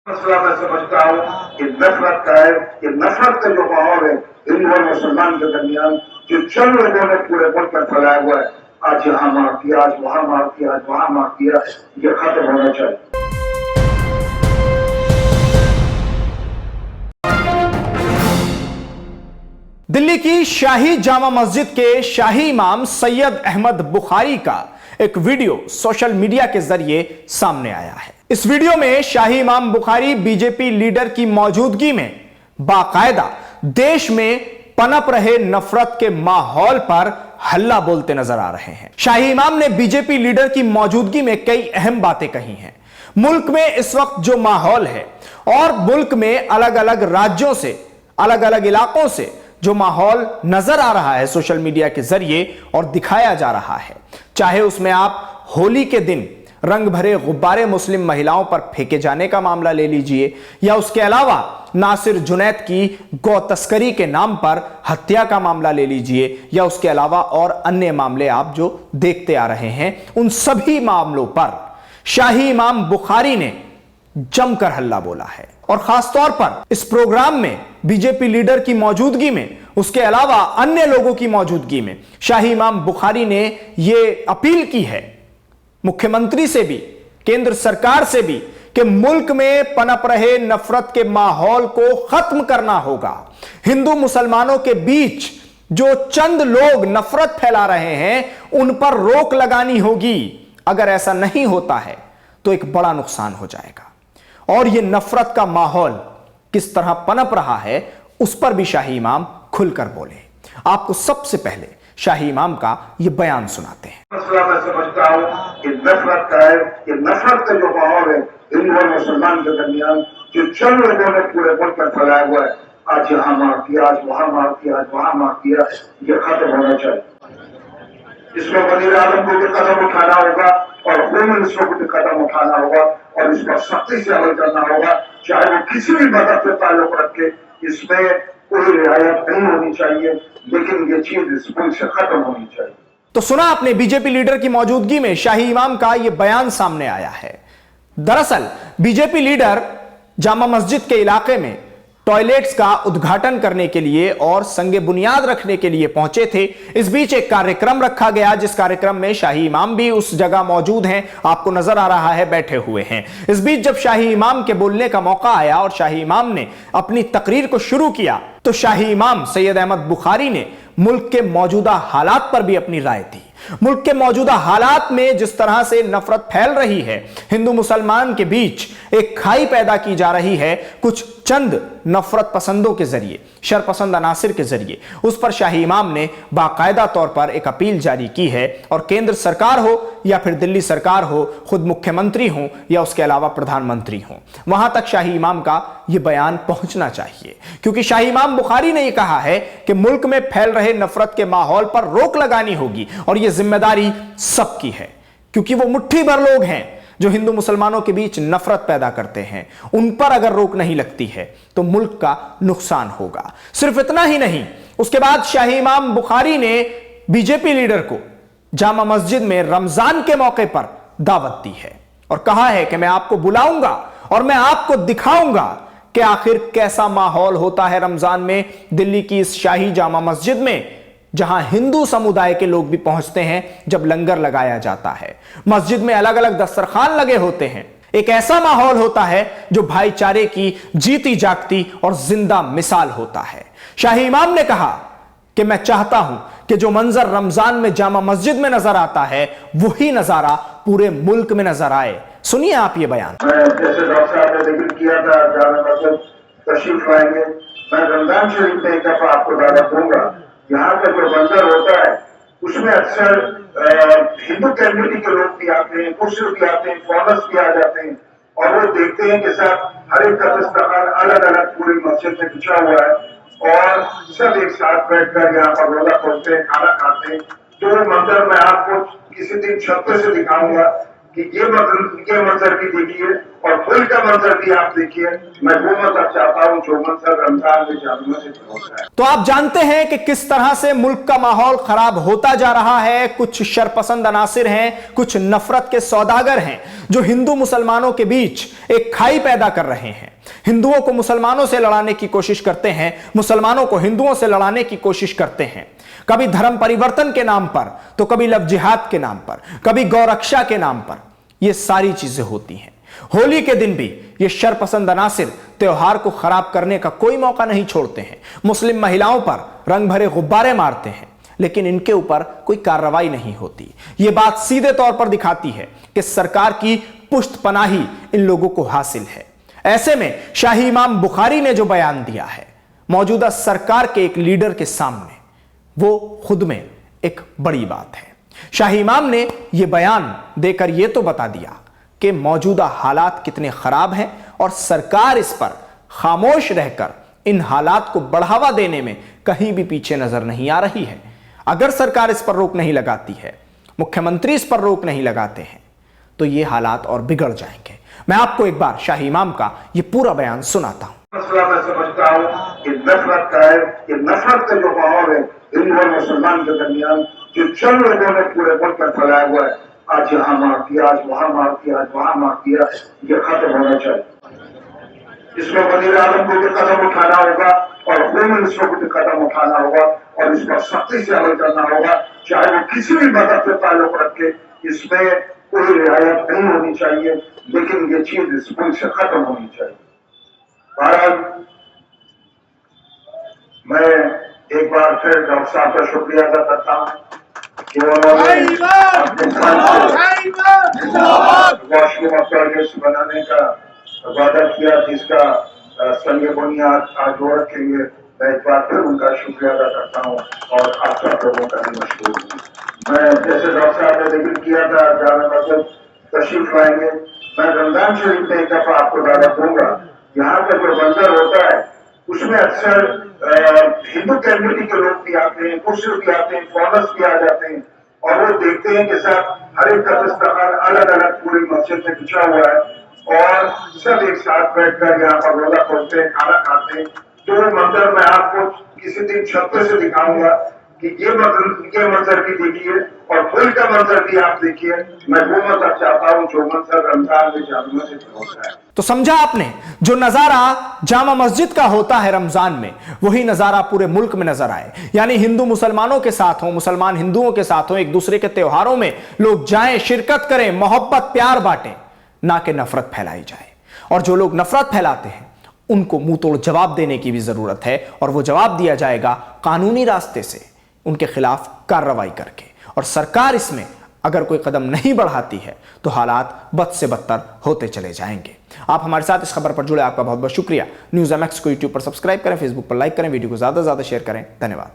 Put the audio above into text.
मसला मैं समझता हूँ कि नफरत का है कि नफरत का जो माहौल है हिंदू और मुसलमान के दरमियान जो चंद लोगों ने पूरे मुल्क में फैलाया हुआ है, आज यहाँ मार किया, आज वहां मार किया, आज वहां मार किया, ये खत्म होना चाहिए। दिल्ली की शाही जामा मस्जिद के शाही इमाम सैयद अहमद बुखारी का एक वीडियो सोशल मीडिया के जरिए सामने आया है। इस वीडियो में शाही इमाम बुखारी बीजेपी लीडर की मौजूदगी में बाकायदा देश में पनप रहे नफरत के माहौल पर हल्ला बोलते नजर आ रहे हैं। शाही इमाम ने बीजेपी लीडर की मौजूदगी में कई अहम बातें कही हैं। मुल्क में इस वक्त जो माहौल है और मुल्क में अलग अलग राज्यों से, अलग अलग इलाकों से जो माहौल नजर आ रहा है सोशल मीडिया के जरिए और दिखाया जा रहा है, चाहे उसमें आप होली के दिन रंग भरे गुब्बारे मुस्लिम महिलाओं पर फेंके जाने का मामला ले लीजिए, या उसके अलावा नासिर जुनैद की गौ तस्करी के नाम पर हत्या का मामला ले लीजिए, या उसके अलावा और अन्य मामले आप जो देखते आ रहे हैं, उन सभी मामलों पर शाही इमाम बुखारी ने जमकर हल्ला बोला है। और खासतौर पर इस प्रोग्राम में बीजेपी लीडर की मौजूदगी में, उसके अलावा अन्य लोगों की मौजूदगी में शाही इमाम बुखारी ने यह अपील की है मुख्यमंत्री से भी, केंद्र सरकार से भी, कि मुल्क में पनप रहे नफरत के माहौल को खत्म करना होगा। हिंदू मुसलमानों के बीच जो चंद लोग नफरत फैला रहे हैं उन पर रोक लगानी होगी। अगर ऐसा नहीं होता है तो एक बड़ा नुकसान हो जाएगा। और यह नफरत का माहौल किस तरह पनप रहा है उस पर भी शाही इमाम खुलकर बोले। आपको सबसे पहले शाही इमाम का यह बयान सुनाते हैं। मसला मैं समझता हूँ कि नफरत का है कि नफरत का जो माहौल है हिंदू और मुसलमान के दरमियान जो चंद लोगों ने पूरे मुल्क में फैलाया हुआ है, आज यहाँ मार किया, आज वहां मार किया, आज वहां मार किया, ये खत्म होना चाहिए। इसमें वज़ीर आज़म को भी कदम उठाना होगा और होम मिनिस्टर को भी कदम उठाना होगा और इस पर सख्ती से अमल करना होगा, चाहे वो किसी भी मदद से ताल्लुक रखे। इसमें कोई रियायत नहीं होनी चाहिए, लेकिन ये चीज इस मुल्क से खत्म होनी चाहिए। तो सुना आपने, बीजेपी लीडर की मौजूदगी में शाही इमाम का यह बयान सामने आया है। दरअसल बीजेपी लीडर जामा मस्जिद के इलाके में टॉयलेट्स का उद्घाटन करने के लिए और संगे बुनियाद रखने के लिए पहुंचे थे। इस बीच एक कार्यक्रम रखा गया, जिस कार्यक्रम में शाही इमाम भी उस जगह मौजूद हैं, आपको नजर आ रहा है, बैठे हुए हैं। इस बीच जब शाही इमाम के बोलने का मौका आया और शाही इमाम ने अपनी तकरीर को शुरू किया, तो शाही इमाम सैयद अहमद बुखारी ने मुल्क के मौजूदा हालात पर भी अपनी राय दी। मुल्क के मौजूदा हालात में जिस तरह से नफरत फैल रही है, हिंदू मुसलमान के बीच एक खाई पैदा की जा रही है कुछ चंद नफरत पसंदों के जरिए, शरपसंद अनासिर के जरिए, उस पर शाही इमाम ने बाकायदा तौर पर एक अपील जारी की है। और केंद्र सरकार हो या फिर दिल्ली सरकार हो, खुद मुख्यमंत्री हो या उसके अलावा प्रधानमंत्री हो, वहां तक शाही इमाम का यह बयान पहुंचना चाहिए। क्योंकि शाही इमाम बुखारी ने यह कहा है कि मुल्क में फैल रहे नफरत के माहौल पर रोक लगानी होगी और यह जिम्मेदारी सबकी है। क्योंकि वो मुट्ठी भर लोग हैं जो हिंदू मुसलमानों के बीच नफरत पैदा करते हैं, उन पर अगर रोक नहीं लगती है तो मुल्क का नुकसान होगा। सिर्फ इतना ही नहीं, उसके बाद शाही इमाम बुखारी ने बीजेपी लीडर को जामा मस्जिद में रमजान के मौके पर दावत दी है और कहा है कि मैं आपको बुलाऊंगा और मैं आपको दिखाऊंगा कि आखिर कैसा माहौल होता है रमजान में दिल्ली की इस शाही जामा मस्जिद में, जहां हिंदू समुदाय के लोग भी पहुंचते हैं जब लंगर लगाया जाता है। मस्जिद में अलग अलग दस्तरखान लगे होते हैं। एक ऐसा माहौल होता है जो भाईचारे की जीती जागती और जिंदा मिसाल होता है। शाही इमाम ने कहा कि मैं चाहता हूं कि जो मंजर रमजान में जामा मस्जिद में नजर आता है वही नजारा पूरे मुल्क में नजर आए। सुनिए आप ये बयान। जैसे डॉक्टर साहब ने जिक्र किया था, जामा मस्जिद तशरीफ लाएंगे, मैं रमजान शरीफ में एक दफा आपको दावत दूंगा। यहाँ का जो मंजर होता है उसमें अक्सर हिंदू कम्युनिटी के लोग भी आते हैं, मुस्लिम भी आते हैं, फॉरनर्स भी आ जाते हैं और वो देखते हैं कि साहब हर एक का दस्तरखान अलग अलग पूरी मस्जिद में बिछा हुआ है और सब एक साथ बैठकर यहाँ पर रोजा खोलते हैं, खाना खाते हैं। जो मंजर मैं आपको किसी दिन छत से दिखाऊंगा कि ये मंजर भी देखिए और फूल का मंजर भी आप देखिए। मैं वो मंजर चाहता हूँ जो मंजर रमजान में जादुओं से होता है। तो आप जानते हैं कि किस तरह से मुल्क का माहौल खराब होता जा रहा है। कुछ शरपसंद अनासिर हैं, कुछ नफरत के सौदागर हैं जो हिंदू मुसलमानों के बीच एक खाई पैदा कर रहे हैं। हिंदुओं को मुसलमानों से लड़ाने की कोशिश करते हैं, मुसलमानों को हिंदुओं से लड़ाने की कोशिश करते हैं। कभी धर्म परिवर्तन के नाम पर, तो कभी लव जिहाद के नाम पर, कभी गौरक्षा के नाम पर। यह सारी चीजें होती हैं। होली के दिन भी ये शरपसंद अनासिर त्योहार को खराब करने का कोई मौका नहीं छोड़ते हैं। मुस्लिम महिलाओं पर रंग भरे गुब्बारे मारते हैं, लेकिन इनके ऊपर कोई कार्रवाई नहीं होती। यह बात सीधे तौर पर दिखाती है कि सरकार की पुष्टपनाही इन लोगों को हासिल है। ऐसे में शाही इमाम बुखारी ने जो बयान दिया है मौजूदा सरकार के एक लीडर के सामने, वो खुद में एक बड़ी बात है। शाही इमाम ने यह बयान देकर यह तो बता दिया कि मौजूदा हालात कितने खराब हैं और सरकार इस पर खामोश रहकर इन हालात को बढ़ावा देने में कहीं भी पीछे नजर नहीं आ रही है। अगर सरकार इस पर रोक नहीं लगाती है, मुख्यमंत्री इस पर रोक नहीं लगाते हैं, तो ये हालात और बिगड़ जाएंगे। मैं आपको एक बार शाही इमाम का ये पूरा बयान सुनाता हूं। मसला मैं समझता हूँ कि नफरत का है, कि नफरत का जो माहौल है हिंदू और मुसलमान के दरमियान, जो चंद लोगों ने पूरे मुल्क में फैलाया हुआ है, आज यहाँ मार दिया, आज वहां मार दिया, आज वहां मार दिया, ये खत्म होना चाहिए। इसमें वज़ीर आज़म को भी कदम उठाना होगा और होम मिनिस्टर को भी कदम उठाना होगा और इस पर सख्ती से अमल करना होगा, चाहे वो किसी भी मदद से ताल्लुक रखे। इसमें कोई रियायत नहीं होनी चाहिए, लेकिन ये चीज इस मुल्क से खत्म होनी चाहिए। बहरहाल मैं एक बार फिर डॉक्टर साहब का शुक्रिया अदा करता हूँ कि उन्होंने वॉशरूम ऑफ टॉयलेट्स बनाने का वादा किया, जिसका संग बुनियाद आज वो रखेंगे। मैं एक बार फिर उनका शुक्रिया अदा करता हूँ और आप सब लोगों का भी मशहूर हूँ। मैं जैसे डॉक्टर साहब ने जिक्र किया था, जामा मस्जिद तशरीफ लाएंगे। मैं रमजान शरीफ में एक दफा आपको दावत दूंगा। यहाँ का जो मंजर होता है उसमें अक्सर हिंदू कम्युनिटी के लोग भी आते हैं, मुस्लिम भी आते हैं, फॉरनर्स भी आ जाते हैं और वो देखते हैं कि साहब हर एक का दस्तरखान अलग अलग पूरी मस्जिद में बिछा हुआ है और सब एक साथ बैठकर यहाँ पर रोजा खोलते हैं, खाना खाते हैं। तो मंजर मैं आपको किसी दिन छत से दिखाऊंगा कि ये मंजर भी देखिए और फूल का मंजर भी आप देखिए। मैं वो मंजर चाहता हूँ जो मंजर रमजान में जादुओं से होता है। तो समझा आपने, जो नजारा जामा मस्जिद का होता है रमजान में, वही नजारा पूरे मुल्क में नजर आए। यानी हिंदू मुसलमानों के साथ हो, मुसलमान हिंदुओं के साथ हो, एक दूसरे के त्योहारों में लोग जाएं, शिरकत करें, मोहब्बत प्यार बांटें, ना कि नफरत फैलाई जाए। और जो लोग नफरत फैलाते हैं उनको मुंह तोड़ जवाब देने की भी जरूरत है और वो जवाब दिया जाएगा कानूनी रास्ते से, उनके खिलाफ कार्रवाई करके। और सरकार इसमें अगर कोई कदम नहीं बढ़ाती है तो हालात बद से बदतर होते चले जाएंगे। आप हमारे साथ इस खबर पर जुड़े, आपका बहुत बहुत शुक्रिया। न्यूज़ MX को यूट्यूब पर सब्सक्राइब करें, फेसबुक पर लाइक करें, वीडियो को ज्यादा से ज्यादा शेयर करें। धन्यवाद।